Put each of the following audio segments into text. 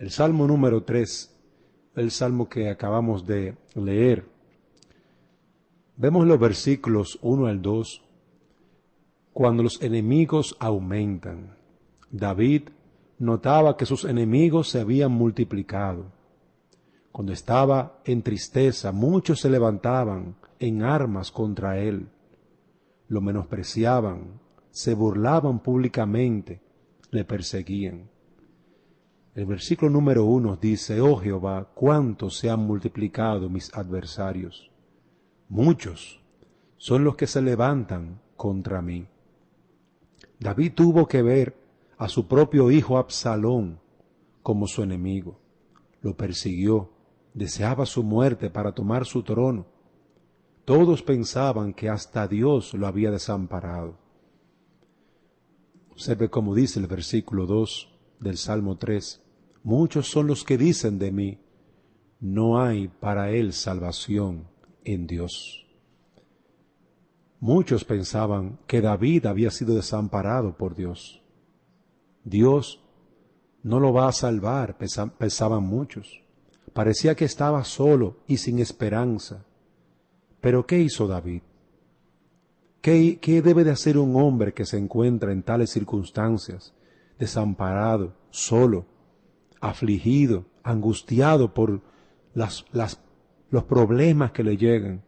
El Salmo número 3, el Salmo que acabamos de leer. Vemos los versículos 1 al 2, cuando los enemigos aumentan. David notaba que sus enemigos se habían multiplicado. Cuando estaba en tristeza, muchos se levantaban en armas contra él. Lo menospreciaban, se burlaban públicamente, le perseguían. El versículo número 1 dice: Oh Jehová, cuánto se han multiplicado mis adversarios. Muchos son los que se levantan contra mí. David tuvo que ver a su propio hijo Absalón como su enemigo. Lo persiguió, deseaba su muerte para tomar su trono. Todos pensaban que hasta Dios lo había desamparado. Observe cómo dice el versículo 2 del Salmo 3. Muchos son los que dicen de mí, no hay para él salvación en Dios. Muchos pensaban que David había sido desamparado por Dios. Dios no lo va a salvar, pensaban muchos. Parecía que estaba solo y sin esperanza. Pero ¿qué hizo David? ¿Qué debe de hacer un hombre que se encuentra en tales circunstancias, desamparado, solo, afligido, angustiado por los problemas que le llegan?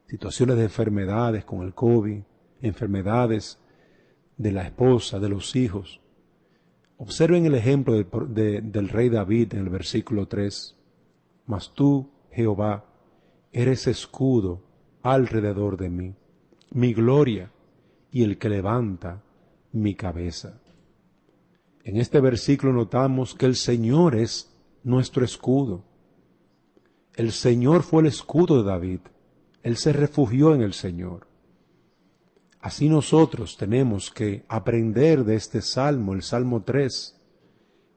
Situaciones de enfermedades con el COVID, enfermedades de la esposa, de los hijos. Observen el ejemplo del rey David en el versículo 3. Mas tú, Jehová, eres escudo alrededor de mí, mi gloria y el que levanta mi cabeza. En este versículo notamos que el Señor es nuestro escudo. El Señor fue el escudo de David. Él se refugió en el Señor. Así nosotros tenemos que aprender de este salmo, el Salmo 3,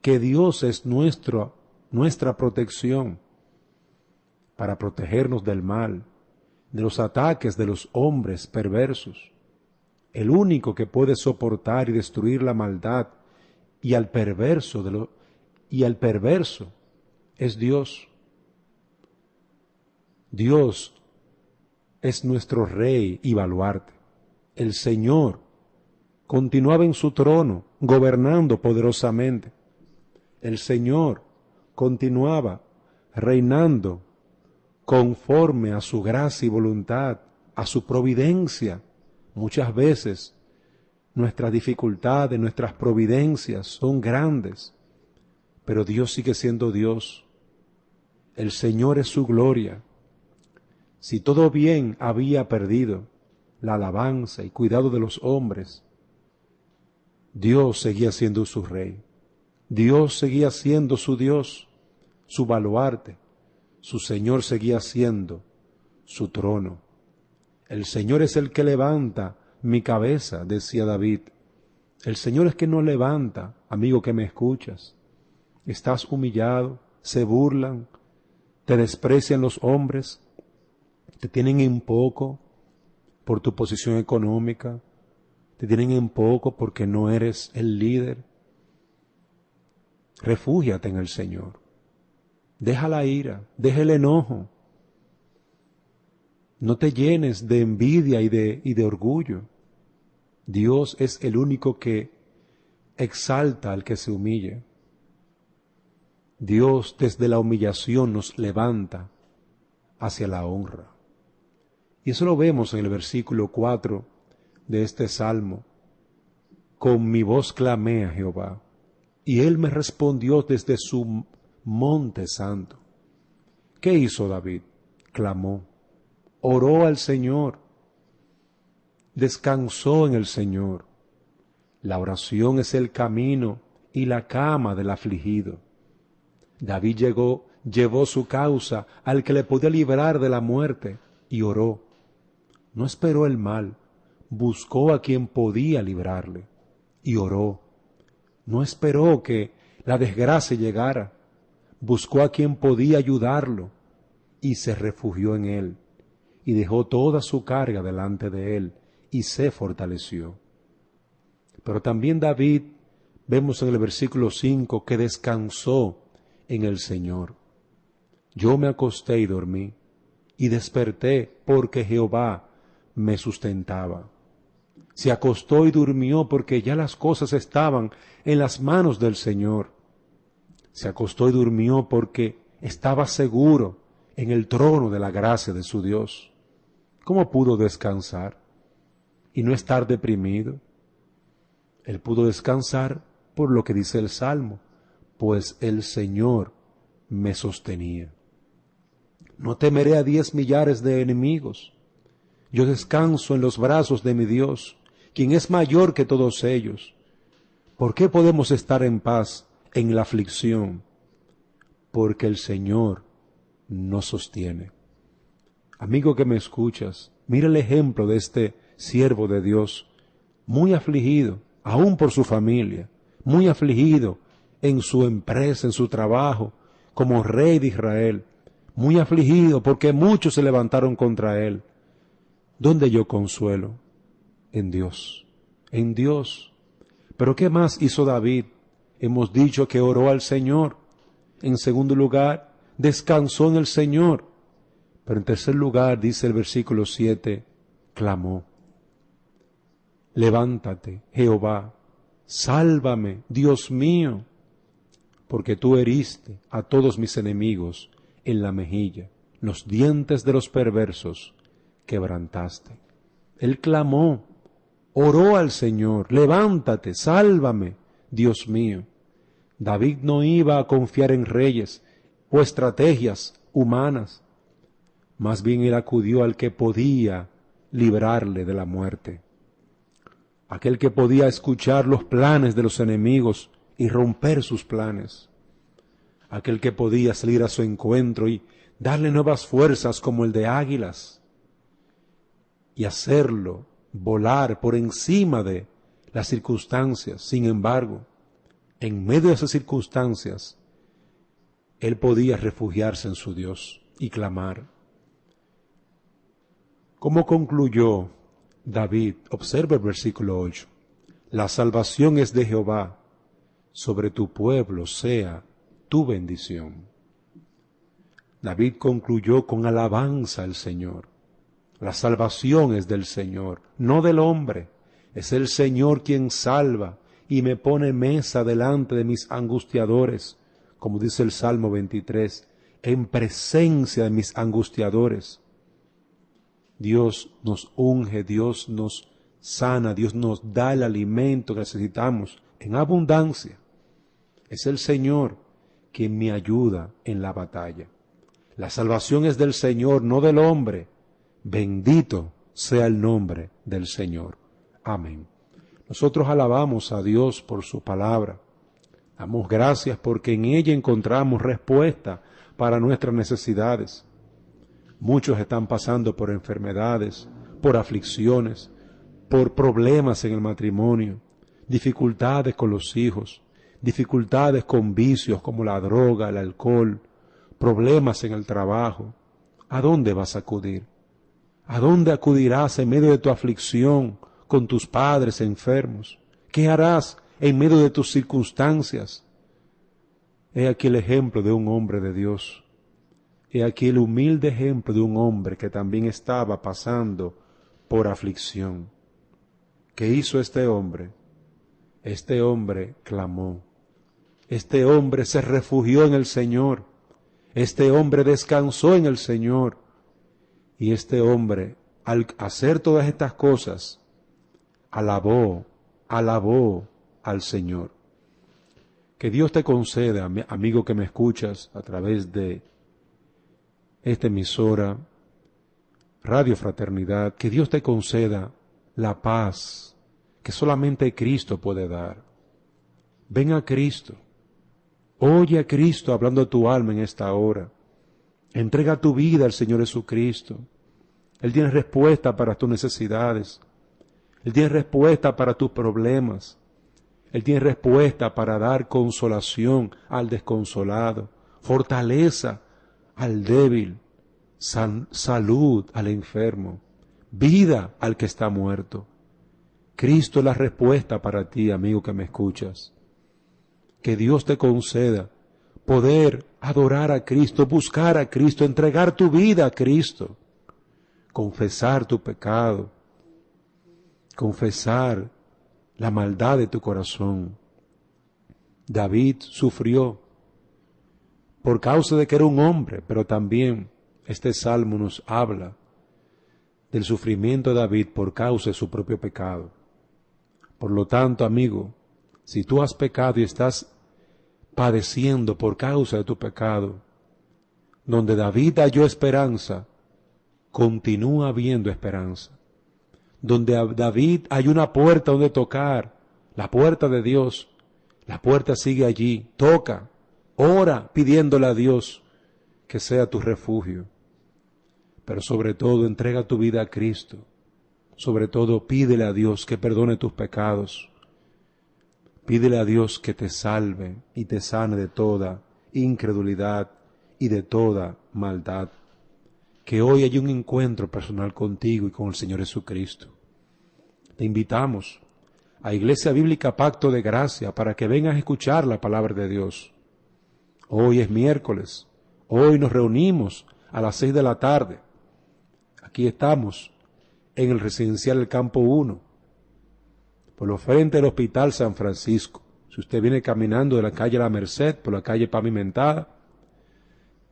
que Dios es nuestra protección para protegernos del mal, de los ataques de los hombres perversos. El único que puede soportar y destruir la maldad y al perverso es Dios. Dios es nuestro Rey y baluarte. El Señor continuaba en su trono, gobernando poderosamente. El Señor continuaba reinando conforme a su gracia y voluntad, a su providencia. Muchas veces nuestras dificultades, nuestras providencias son grandes, pero Dios sigue siendo Dios. El Señor es su gloria. Si todo bien había perdido la alabanza y cuidado de los hombres, Dios seguía siendo su Rey. Dios seguía siendo su Dios, su baluarte. Su Señor seguía siendo su trono. El Señor es el que levanta mi cabeza, decía David. El Señor es que no levanta, amigo que me escuchas. Estás humillado, se burlan, te desprecian los hombres, te tienen en poco por tu posición económica, te tienen en poco porque no eres el líder. Refúgiate en el Señor. Deja la ira, deja el enojo. No te llenes de envidia y de orgullo. Dios es el único que exalta al que se humille. Dios desde la humillación nos levanta hacia la honra. Y eso lo vemos en el versículo 4 de este salmo. Con mi voz clamé a Jehová, y él me respondió desde su monte santo. ¿Qué hizo David? Clamó, oró al Señor, descansó en el Señor. La oración es el camino y la cama del afligido. David llevó su causa al que le podía librar de la muerte y oró. No esperó el mal, buscó a quien podía librarle y oró. No esperó que la desgracia llegara, buscó a quien podía ayudarlo y se refugió en él y dejó toda su carga delante de él y se fortaleció. Pero también David vemos en el versículo 5 que descansó en el Señor. Yo me acosté y dormí, y desperté porque Jehová me sustentaba. Se acostó y durmió porque ya las cosas estaban en las manos del Señor. Se acostó y durmió porque estaba seguro en el trono de la gracia de su Dios. ¿Cómo pudo descansar y no estar deprimido? Él pudo descansar por lo que dice el Salmo, pues el Señor me sostenía. No temeré a 10 millares de enemigos. Yo descanso en los brazos de mi Dios, quien es mayor que todos ellos. ¿Por qué podemos estar en paz en la aflicción? Porque el Señor nos sostiene. Amigo que me escuchas, mira el ejemplo de este siervo de Dios, muy afligido, aún por su familia, muy afligido en su empresa, en su trabajo, como rey de Israel, muy afligido porque muchos se levantaron contra él. ¿Dónde yo consuelo? En Dios, en Dios. Pero ¿qué más hizo David? Hemos dicho que oró al Señor. En segundo lugar, descansó en el Señor. Pero en tercer lugar, dice el versículo 7, clamó. Levántate, Jehová, sálvame, Dios mío, porque tú heriste a todos mis enemigos en la mejilla, los dientes de los perversos quebrantaste. Él clamó, oró al Señor, levántate, sálvame, Dios mío. David no iba a confiar en reyes o estrategias humanas, más bien él acudió al que podía librarle de la muerte, aquel que podía escuchar los planes de los enemigos y romper sus planes, aquel que podía salir a su encuentro y darle nuevas fuerzas como el de águilas y hacerlo volar por encima de las circunstancias. Sin embargo, en medio de esas circunstancias, él podía refugiarse en su Dios y clamar. ¿Cómo concluyó David? Observa el versículo 8. La salvación es de Jehová, sobre tu pueblo sea tu bendición. David concluyó con alabanza al Señor. La salvación es del Señor, no del hombre. Es el Señor quien salva y me pone mesa delante de mis angustiadores, como dice el Salmo 23, en presencia de mis angustiadores. Dios nos unge, Dios nos sana, Dios nos da el alimento que necesitamos en abundancia. Es el Señor quien me ayuda en la batalla. La salvación es del Señor, no del hombre. Bendito sea el nombre del Señor. Amén. Nosotros alabamos a Dios por su palabra. Damos gracias porque en ella encontramos respuesta para nuestras necesidades. Muchos están pasando por enfermedades, por aflicciones, por problemas en el matrimonio, dificultades con los hijos, dificultades con vicios como la droga, el alcohol, problemas en el trabajo. ¿A dónde vas a acudir? ¿A dónde acudirás en medio de tu aflicción con tus padres enfermos? ¿Qué harás en medio de tus circunstancias? He aquí el ejemplo de un hombre de Dios. He aquí el humilde ejemplo de un hombre que también estaba pasando por aflicción. ¿Qué hizo este hombre? Este hombre clamó. Este hombre se refugió en el Señor. Este hombre descansó en el Señor. Y este hombre, al hacer todas estas cosas, alabó al Señor. Que Dios te conceda, amigo que me escuchas a través de esta emisora, Radio Fraternidad, que Dios te conceda la paz que solamente Cristo puede dar. Ven a Cristo. Oye a Cristo hablando a tu alma en esta hora. Entrega tu vida al Señor Jesucristo. Él tiene respuesta para tus necesidades. Él tiene respuesta para tus problemas. Él tiene respuesta para dar consolación al desconsolado, fortaleza al débil, salud al enfermo, vida al que está muerto. Cristo es la respuesta para ti, amigo que me escuchas. que Dios te conceda poder adorar a Cristo, buscar a Cristo, entregar tu vida a Cristo, confesar tu pecado, confesar la maldad de tu corazón. David sufrió por causa de que era un hombre, pero también este salmo nos habla del sufrimiento de David por causa de su propio pecado. Por lo tanto, amigo, si tú has pecado y estás padeciendo por causa de tu pecado, donde David halló esperanza, continúa habiendo esperanza. Donde David hay una puerta donde tocar, la puerta de Dios, la puerta sigue allí, toca, ora pidiéndole a Dios que sea tu refugio. Pero sobre todo entrega tu vida a Cristo. Sobre todo pídele a Dios que perdone tus pecados. Pídele a Dios que te salve y te sane de toda incredulidad y de toda maldad. Que hoy haya un encuentro personal contigo y con el Señor Jesucristo. Te invitamos a Iglesia Bíblica Pacto de Gracia para que vengas a escuchar la palabra de Dios. Hoy es miércoles. Hoy nos reunimos a las 6 de la tarde. Aquí estamos en el residencial del Campo 1, por lo frente del Hospital San Francisco. Si usted viene caminando de la calle La Merced, por la calle pavimentada,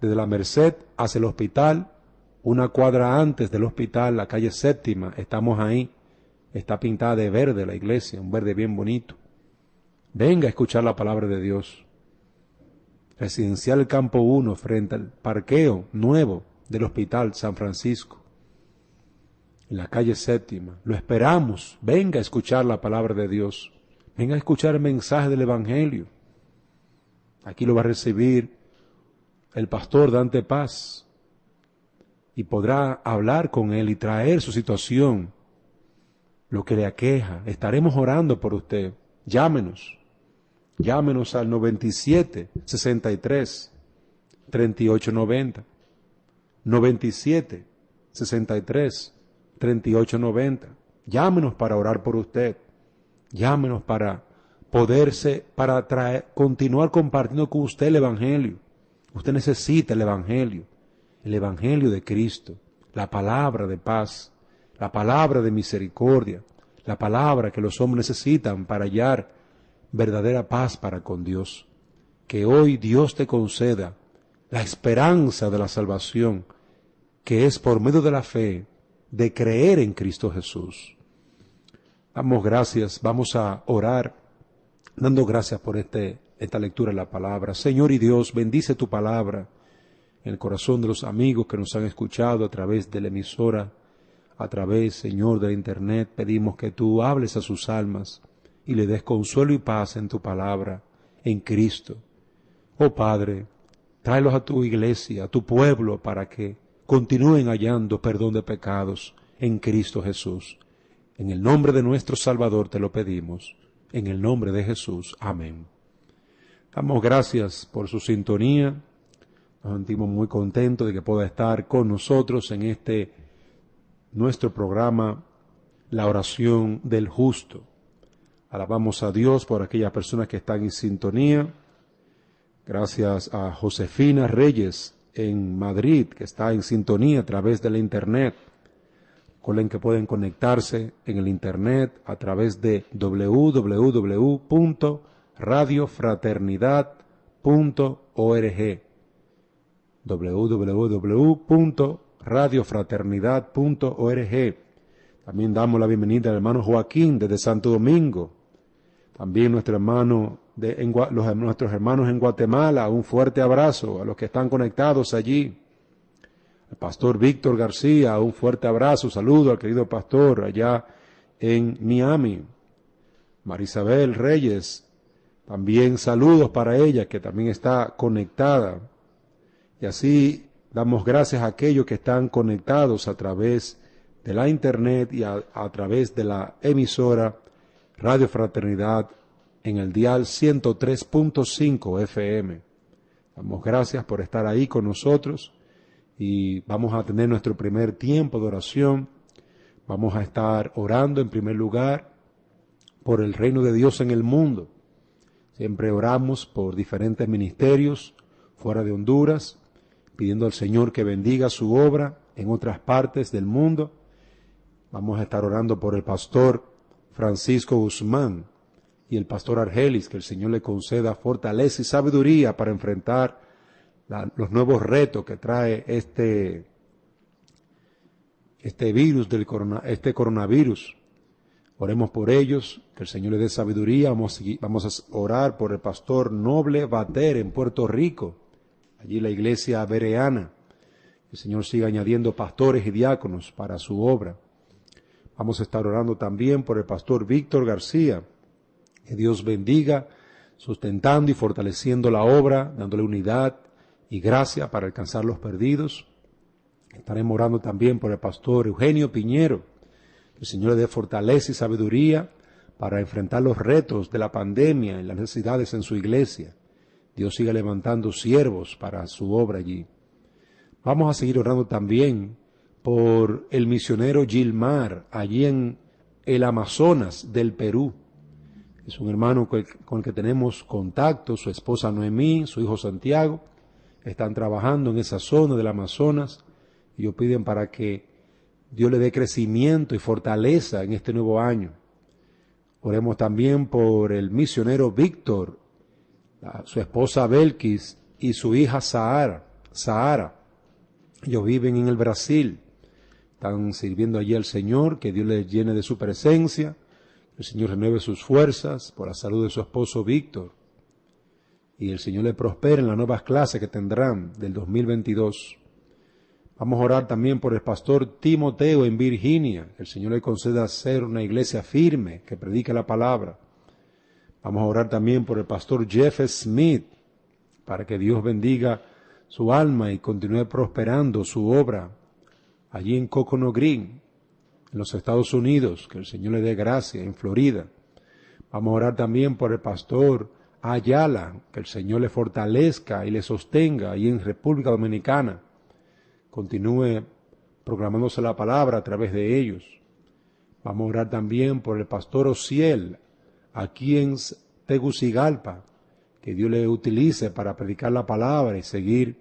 desde La Merced hacia el hospital, una cuadra antes del hospital, la calle Séptima, estamos ahí. Está pintada de verde la iglesia, un verde bien bonito. Venga a escuchar la palabra de Dios. Residencial Campo 1, frente al parqueo nuevo del Hospital San Francisco, en la calle Séptima. Lo esperamos. Venga a escuchar la palabra de Dios. Venga a escuchar el mensaje del Evangelio. Aquí lo va a recibir el pastor Dante Paz y podrá hablar con él y traer su situación, lo que le aqueja. Estaremos orando por usted. Llámenos. Llámenos al 97 63 38 90. 97 63 38 90. Llámenos para orar por usted. Llámenos para continuar compartiendo con usted el Evangelio. Usted necesita el Evangelio de Cristo, la palabra de paz, la palabra de misericordia, la palabra que los hombres necesitan para hallar verdadera paz para con Dios. Que hoy Dios te conceda la esperanza de la salvación, que es por medio de la fe, de creer en Cristo Jesús. Damos gracias, vamos a orar, dando gracias por esta lectura de la palabra. Señor y Dios, bendice tu palabra en el corazón de los amigos que nos han escuchado a través de la emisora, a través, Señor, de la internet. Pedimos que tú hables a sus almas y le des consuelo y paz en tu palabra, en Cristo. Oh Padre, tráelos a tu iglesia, a tu pueblo, para que continúen hallando perdón de pecados en Cristo Jesús. En el nombre de nuestro Salvador te lo pedimos. En el nombre de Jesús. Amén. Damos gracias por su sintonía. Nos sentimos muy contentos de que pueda estar con nosotros en nuestro programa, La Oración del Justo. Alabamos a Dios por aquellas personas que están en sintonía. Gracias a Josefina Reyes en Madrid, que está en sintonía a través de la internet. Recuerden que pueden conectarse en el internet a través de www.radiofraternidad.org. www.radiofraternidad.org. También damos la bienvenida al hermano Joaquín desde Santo Domingo. También nuestros hermanos en Guatemala, un fuerte abrazo a los que están conectados allí. El pastor Víctor García, un fuerte abrazo, saludo al querido pastor allá en Miami. Marisabel Reyes, también saludos para ella, que también está conectada. Y así damos gracias a aquellos que están conectados a través de la internet y a través de la emisora Radio Fraternidad en el dial 103.5 FM. Damos gracias por estar ahí con nosotros y vamos a tener nuestro primer tiempo de oración. Vamos a estar orando en primer lugar por el reino de Dios en el mundo. Siempre oramos por diferentes ministerios fuera de Honduras, pidiendo al Señor que bendiga su obra en otras partes del mundo. Vamos a estar orando por el pastor Francisco Guzmán y el pastor Argelis, que el Señor le conceda fortaleza y sabiduría para enfrentar los nuevos retos que trae este virus este coronavirus. Oremos por ellos, que el Señor les dé sabiduría. Vamos a orar por el pastor Noble Bater en Puerto Rico, allí la iglesia bereana. El Señor siga añadiendo pastores y diáconos para su obra. Vamos a estar orando también por el pastor Víctor García, que Dios bendiga, sustentando y fortaleciendo la obra, dándole unidad y gracia para alcanzar los perdidos. Estaremos orando también por el pastor Eugenio Piñero, que el Señor le dé fortaleza y sabiduría para enfrentar los retos de la pandemia y las necesidades en su iglesia. Dios siga levantando siervos para su obra allí. Vamos a seguir orando también por el misionero Gilmar, allí en el Amazonas del Perú. Es un hermano con el que tenemos contacto, su esposa Noemí, su hijo Santiago, están trabajando en esa zona del Amazonas. Ellos piden para que Dios le dé crecimiento y fortaleza en este nuevo año. Oremos también por el misionero Víctor, su esposa Belkis y su hija Sahara. Ellos viven en el Brasil, están sirviendo allí al Señor, que Dios les llene de su presencia, que el Señor renueve sus fuerzas por la salud de su esposo Víctor, y el Señor le prospere en las nuevas clases que tendrán del 2022. Vamos a orar también por el pastor Timoteo en Virginia, que el Señor le conceda ser una iglesia firme, que predique la palabra. Vamos a orar también por el pastor Jeff Smith, para que Dios bendiga su alma y continúe prosperando su obra allí en Coconut Green, en los Estados Unidos, que el Señor le dé gracia, en Florida. Vamos a orar también por el pastor Ayala, que el Señor le fortalezca y le sostenga allí en República Dominicana. Continúe proclamándose la palabra a través de ellos. Vamos a orar también por el pastor Ociel, aquí en Tegucigalpa, que Dios le utilice para predicar la palabra y seguir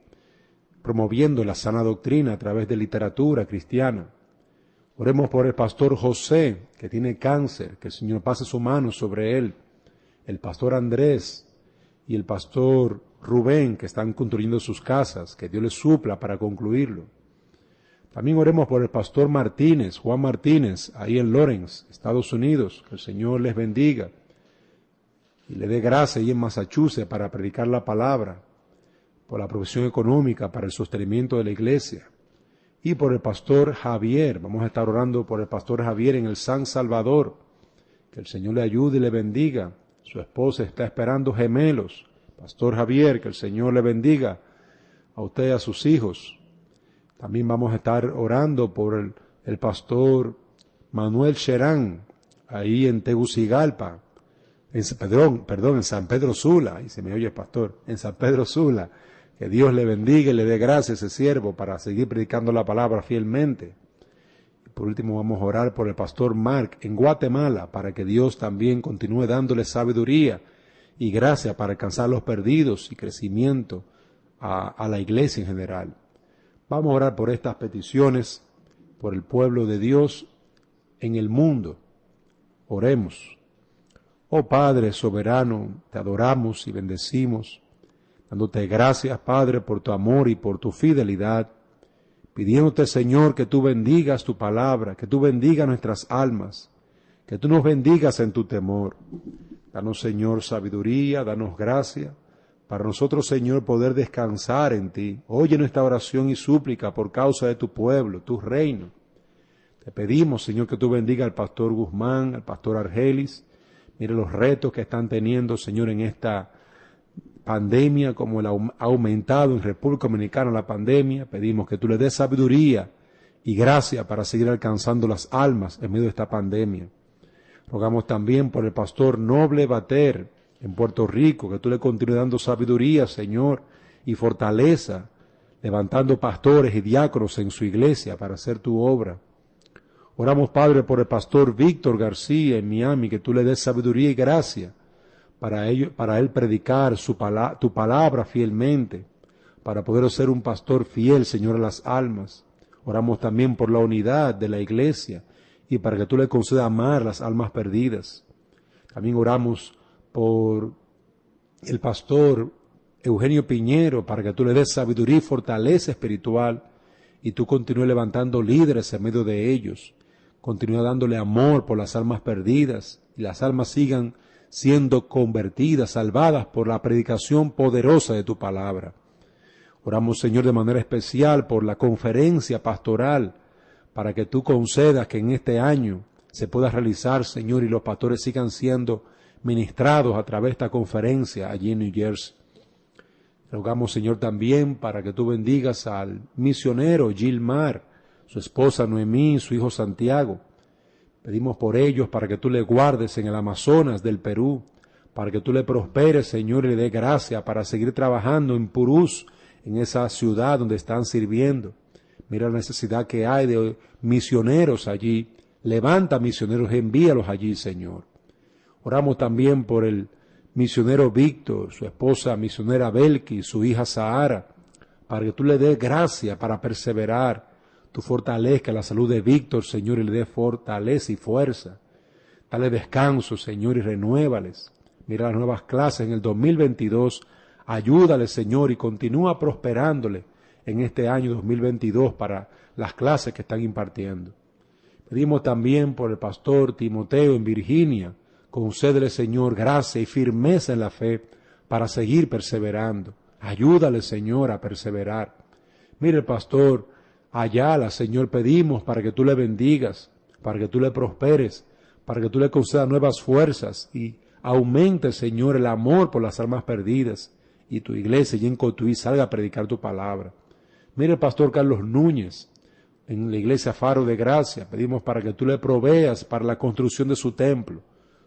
promoviendo la sana doctrina a través de literatura cristiana. Oremos por el pastor José, que tiene cáncer, que el Señor pase su mano sobre él, el pastor Andrés y el pastor Rubén, que están construyendo sus casas, que Dios les supla para concluirlo. También oremos por el pastor Martínez, Juan Martínez, ahí en Lawrence, Estados Unidos, que el Señor les bendiga y le dé gracia ahí en Massachusetts para predicar la palabra, por la provisión económica para el sostenimiento de la iglesia. Y por el pastor Javier, vamos a estar orando por el pastor Javier en el San Salvador, que el Señor le ayude y le bendiga. Su esposa está esperando gemelos. Pastor Javier, que el Señor le bendiga a usted y a sus hijos. También vamos a estar orando por el pastor Manuel Cherán, ahí en Tegucigalpa, en San Pedro Sula, ahí se me oye pastor, en San Pedro Sula. Que Dios le bendiga y le dé gracia a ese siervo para seguir predicando la palabra fielmente. Y por último vamos a orar por el pastor Mark en Guatemala, para que Dios también continúe dándole sabiduría y gracia para alcanzar los perdidos y crecimiento a la iglesia en general. Vamos a orar por estas peticiones, por el pueblo de Dios en el mundo. Oremos. Oh Padre soberano, te adoramos y bendecimos, dándote gracias, Padre, por tu amor y por tu fidelidad, pidiéndote, Señor, que tú bendigas tu palabra, que tú bendigas nuestras almas, que tú nos bendigas en tu temor. Danos, Señor, sabiduría, danos gracia, para nosotros, Señor, poder descansar en ti. Oye nuestra oración y súplica por causa de tu pueblo, tu reino. Te pedimos, Señor, que tú bendiga al pastor Guzmán, al pastor Argelis. Mire los retos que están teniendo, Señor, en esta pandemia, como ha aumentado en República Dominicana la pandemia. Pedimos que tú le des sabiduría y gracia para seguir alcanzando las almas en medio de esta pandemia. Rogamos también por el pastor Noble Bater en Puerto Rico, que tú le continúes dando sabiduría, Señor, y fortaleza, levantando pastores y diáconos en su iglesia para hacer tu obra. Oramos, Padre, por el pastor Víctor García en Miami, que tú le des sabiduría y gracia para él predicar tu palabra fielmente, para poder ser un pastor fiel, Señor, a las almas. Oramos también por la unidad de la iglesia y para que tú le concedas amar las almas perdidas. También oramos por el pastor Eugenio Piñero, para que tú le des sabiduría y fortaleza espiritual y tú continúes levantando líderes en medio de ellos. Continúa dándole amor por las almas perdidas y las almas sigan siendo convertidas, salvadas por la predicación poderosa de tu palabra. Oramos, Señor, de manera especial por la conferencia pastoral, para que tú concedas que en este año se pueda realizar, Señor, y los pastores sigan siendo ministrados a través de esta conferencia allí en New Jersey. Rogamos, Señor, también para que tú bendigas al misionero Gilmar, su esposa Noemí, su hijo Santiago. Pedimos por ellos para que tú le guardes en el Amazonas del Perú, para que tú le prosperes, Señor, y le dé gracia para seguir trabajando en Purús, en esa ciudad donde están sirviendo. Mira la necesidad que hay de misioneros allí. Levanta misioneros, envíalos allí, Señor. Oramos también por el misionero Víctor, su esposa misionera Belki, su hija Sahara, para que tú le des gracia para perseverar. Tú fortalezca la salud de Víctor, Señor, y le des fortaleza y fuerza. Dale descanso, Señor, y renuévales. Mira las nuevas clases en el 2022. Ayúdale, Señor, y continúa prosperándole en este año 2022 para las clases que están impartiendo. Pedimos también por el pastor Timoteo en Virginia. Concédele, Señor, gracia y firmeza en la fe para seguir perseverando. Ayúdale, Señor, a perseverar. Mire el pastor Ayala, Señor, pedimos para que tú le bendigas, para que tú le prosperes, para que tú le concedas nuevas fuerzas y aumente, Señor, el amor por las almas perdidas y tu iglesia y en Cotuí salga a predicar tu palabra. Mire el pastor Carlos Núñez en la iglesia Faro de Gracia. Pedimos para que tú le proveas para la construcción de su templo.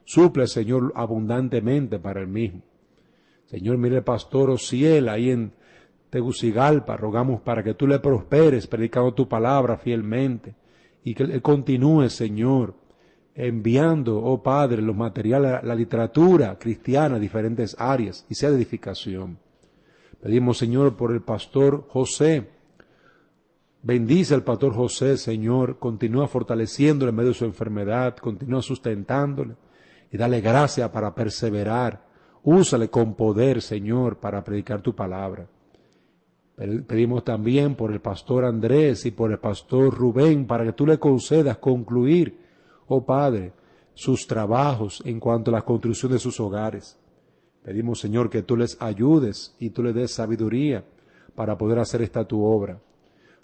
Suple, Señor, abundantemente para el mismo. Señor, mire el pastor Ociel ahí en Tegucigalpa. Rogamos para que tú le prosperes predicando tu palabra fielmente y que él continúe, Señor, enviando, oh Padre, los materiales, la literatura cristiana a diferentes áreas y sea de edificación. Pedimos, Señor, por el pastor José. Bendice al pastor José, Señor, continúa fortaleciéndole en medio de su enfermedad, continúa sustentándole y dale gracia para perseverar. Úsale con poder, Señor, para predicar tu palabra. Pedimos también por el pastor Andrés y por el pastor Rubén, para que tú le concedas concluir, oh Padre, sus trabajos en cuanto a la construcción de sus hogares. Pedimos, Señor, que tú les ayudes y tú les des sabiduría para poder hacer esta tu obra.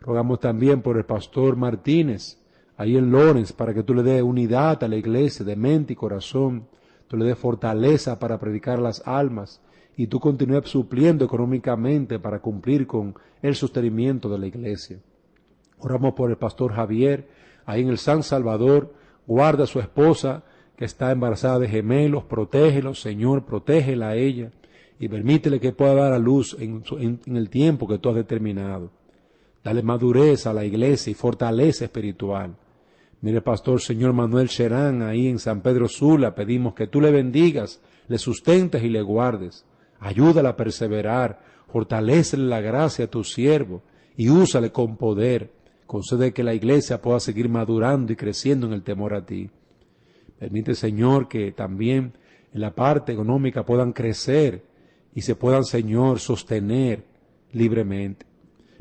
Rogamos también por el pastor Martínez, ahí en Lawrence, para que tú le des unidad a la iglesia de mente y corazón, tú le des fortaleza para predicar las almas, y tú continúes supliendo económicamente para cumplir con el sostenimiento de la iglesia. Oramos por el pastor Javier, ahí en el San Salvador, guarda a su esposa que está embarazada de gemelos, protégelos, Señor, protégela a ella, y permítele que pueda dar a luz en el tiempo que tú has determinado. Dale madurez a la iglesia y fortaleza espiritual. Mire, pastor Señor Manuel Sherán, ahí en San Pedro Sula, pedimos que tú le bendigas, le sustentes y le guardes. Ayúdala a perseverar, fortalécele la gracia a tu siervo y úsale con poder. Concede que la iglesia pueda seguir madurando y creciendo en el temor a ti. Permite, Señor, que también en la parte económica puedan crecer y se puedan, Señor, sostener libremente.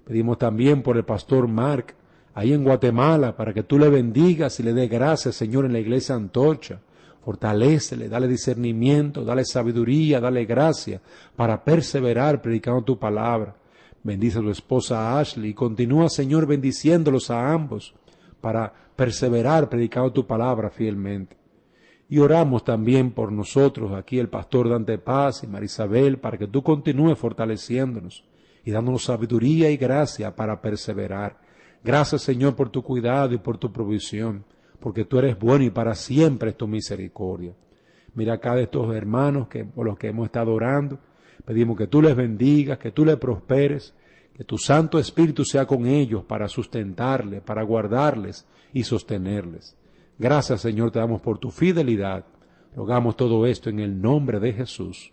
Pedimos también por el pastor Mark, ahí en Guatemala, para que tú le bendigas y le des gracias, Señor, en la iglesia Antorcha. Fortalécele, dale discernimiento, dale sabiduría, dale gracia para perseverar predicando tu palabra. Bendice a tu esposa Ashley y continúa, Señor, bendiciéndolos a ambos para perseverar predicando tu palabra fielmente. Y oramos también por nosotros, aquí el pastor Dante Paz y Marisabel, para que tú continúes fortaleciéndonos y dándonos sabiduría y gracia para perseverar. Gracias, Señor, por tu cuidado y por tu provisión, porque tú eres bueno y para siempre es tu misericordia. Mira a cada de estos hermanos por los que hemos estado orando. Pedimos que tú les bendigas, que tú les prosperes, que tu Santo Espíritu sea con ellos para sustentarles, para guardarles y sostenerles. Gracias, Señor, te damos por tu fidelidad. Rogamos todo esto en el nombre de Jesús.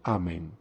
Amén.